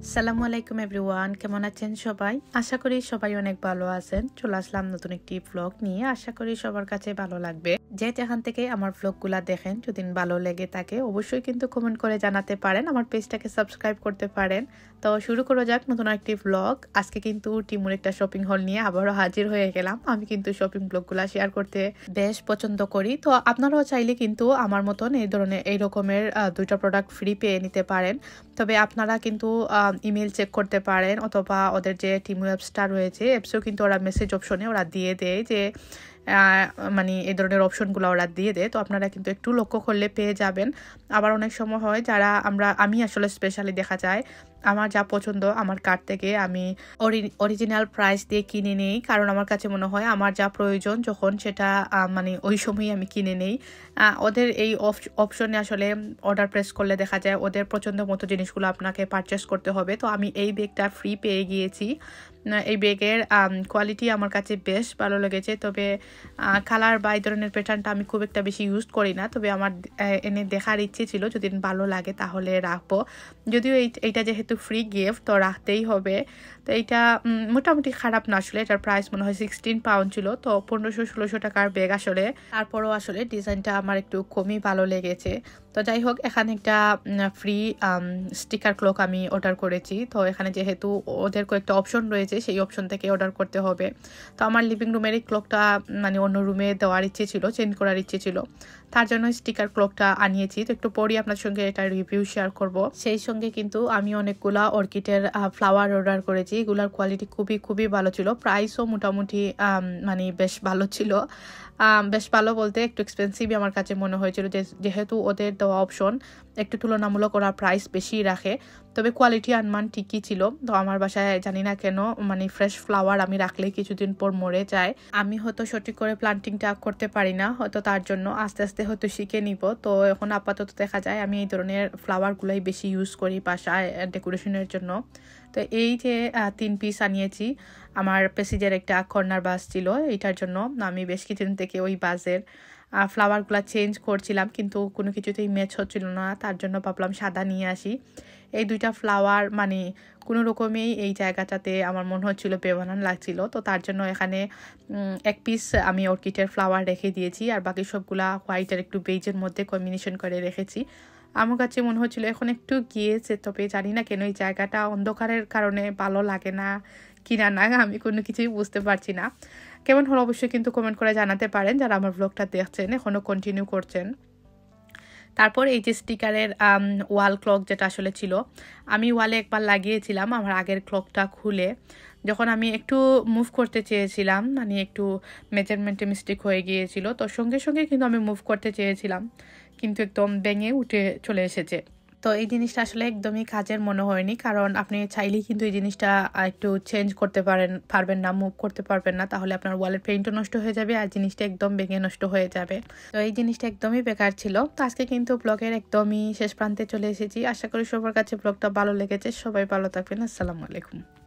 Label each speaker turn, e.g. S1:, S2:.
S1: আসসালামু আলাইকুম এভরিওয়ান, কেমন আছেন সবাই? আশা করি সবাই অনেক ভালো আছেন। চলে আসলাম নতুন একটি ব্লগ নিয়ে। আশা করি সবার কাছে ভালো লাগবে। যে যেখান থেকে আমার ব্লগগুলা দেখেন, যদি ভালো লেগে থাকে অবশ্যই কিন্তু কমেন্ট করে জানাতে পারেন, আমার পেজটাকে সাবস্ক্রাইব করতে পারেন। তো শুরু করা যাক নতুন একটি ব্লগ। আজকে কিন্তু টিমুর একটা শপিং হল নিয়ে আবারও হাজির হয়ে গেলাম। আমি কিন্তু শপিং ব্লগগুলা শেয়ার করতে বেশ পছন্দ করি। তো আপনারাও চাইলে কিন্তু আমার মতন এই রকমের দুইটা প্রোডাক্ট ফ্রি পেয়ে নিতে পারেন। তবে আপনারা কিন্তু ইমেল চেক করতে পারেন, অথবা ওদের যে টিমু অ্যাপসটা রয়েছে অ্যাপসেও কিন্তু ওরা মেসেজ অপশনে ওরা দিয়ে দেয় যে মানে এই ধরনের অপশনগুলো ওরা দিয়ে দেয়। তো আপনারা কিন্তু একটু লক্ষ্য করলে পেয়ে যাবেন। আবার অনেক সময় হয় যারা আমি আসলে স্পেশালি দেখা যায় আমার যা পছন্দ আমার কার্ট থেকে আমি অরিজিনাল প্রাইস দিয়ে কিনে নেই, কারণ আমার কাছে মনে হয় আমার যা প্রয়োজন যখন সেটা মানে ওই সময়ই আমি কিনে নেই। ওদের এই অপশনে আসলে অর্ডার প্রেস করলে দেখা যায় ওদের পছন্দ মতো জিনিসগুলো আপনাকে পারচেস করতে হবে। তো আমি এই ব্যাগটা ফ্রি পেয়ে গিয়েছি। এই ব্যাগের কোয়ালিটি আমার কাছে বেশ ভালো লেগেছে, তবে কালার বা এই ধরনের প্যাটার্নটা আমি খুব একটা বেশি ইউজ করি না। তবে আমার এনে দেখার ইচ্ছে ছিল, যদি ভালো লাগে তাহলে রাখবো। যদিও এইটা যেহেতু ফ্রি গিফট তো রাখতেই হবে। তো এইটা মোটামুটি খারাপ না, আসলে এটার প্রাইস মনে হয় 16 পাউন্ড ছিল। তো 1500-1600 টাকার ব্যাগ আসলে। তারপরও আসলে ডিজাইনটা আমার একটু কমই ভালো লেগেছে। তো যাই হোক, এখানে একটা ফ্রি স্টিকার ক্লক আমি অর্ডার করেছি। তো এখানে যেহেতু ওদের কয়েকটা অপশন রয়েছে সেই অপশন থেকে অর্ডার করতে হবে। তো আমার লিভিং রুমের এই ক্লকটা মানে অন্য রুমে দেওয়ার ইচ্ছে ছিল, চেঞ্জ করার ইচ্ছে ছিল, তার জন্য স্টিকার ক্লকটা আনিয়েছি। তো একটু পরই আপনার সঙ্গে এটা রিভিউ শেয়ার করব। সেই সঙ্গে কিন্তু আমি অনেকগুলা অর্কিডের ফ্লাওয়ার অর্ডার করেছি। এগুলার কোয়ালিটি খুবই ভালো ছিল। প্রাইসও মোটামুটি মানে বেশ ভালো ছিল। বেশ ভালো বলতে একটু এক্সপেন্সিভই আমার কাছে মনে হয়েছিল, যেহেতু ওদের দেওয়া অপশন একটু তুলনামূলক ওরা প্রাইস বেশি রাখে। তবে কোয়ালিটি আনমান ঠিকই ছিল। তো আমার বাসায় জানি না কেন মানে ফ্রেশ ফ্লাওয়ার আমি রাখলে কিছুদিন পর মরে যায়। আমি হয়তো সঠিক করে প্লান্টিংটা করতে পারি না, হয়তো তার জন্য আস্তে আস্তে হয়তো শিখে নিব। তো এখন আপাতত দেখা যায় আমি এই ধরনের ফ্লাওয়ারগুলোই বেশি ইউজ করি বাসায় ডেকোরেশনের জন্য। তো এই যে 3 পিস আনিয়েছি, আমার প্রেসিজের একটা কর্নার বাস ছিল, এইটার জন্য আমি বেশ কিছুদিন থেকে ওই বাসের ফ্লাওয়ারগুলো চেঞ্জ করছিলাম, কিন্তু কোনো কিছুতেই ম্যাচ হচ্ছিল না। তার জন্য ভাবলাম সাদা নিয়ে আসি। এই দুইটা ফ্লাওয়ার মানে কোনো রকমেই এই জায়গাটাতে আমার মনে হচ্ছিল বেমানান লাগছিল। তো তার জন্য এখানে 1 পিস আমি অর্কিডের ফ্লাওয়ার রেখে দিয়েছি, আর বাকি সবগুলা হোয়াইটের একটু বেজের মধ্যে কম্বিনেশন করে রেখেছি। আমার কাছে মনে হচ্ছিল এখন একটু গিয়েছে, তবে জানি না কেন এই জায়গাটা অন্ধকারের কারণে ভালো লাগে না কিনা না, আমি কোনো কিছুই বুঝতে পারছি না। কেমন হলো অবশ্যই কিন্তু কমেন্ট করে জানাতে পারেন যারা আমার ব্লগটা দেখছেন এখনও কন্টিনিউ করছেন। তারপর এই যে স্টিকারের ওয়াল ক্লক যেটা আসলে ছিল, আমি ওয়ালে একবার লাগিয়েছিলাম আমার আগের ক্লকটা খুলে। যখন আমি একটু মুভ করতে চেয়েছিলাম, মানে একটু মেজারমেন্টে মিস্টেক হয়ে গিয়েছিল, তো সঙ্গে সঙ্গে কিন্তু আমি মুভ করতে চেয়েছিলাম, কিন্তু একদম ভেঙে উঠে চলে এসেছে। তো এই জিনিসটা আসলে একদমই কাজের মনে হয়নি, কারণ আপনি চাইলেই কিন্তু এই জিনিসটা একটু চেঞ্জ করতে পারবেন না, মুভ করতে পারবেন না, তাহলে আপনার ওয়ালের পেইন্টও নষ্ট হয়ে যাবে আর জিনিসটা একদম ভেঙে নষ্ট হয়ে যাবে। তো এই জিনিসটা একদমই বেকার ছিল। তো আজকে কিন্তু ব্লগের একদমই শেষ প্রান্তে চলে এসেছি। আশা করি সবার কাছে ব্লগটা ভালো লেগেছে। সবাই ভালো থাকবেন। আসসালামু আলাইকুম।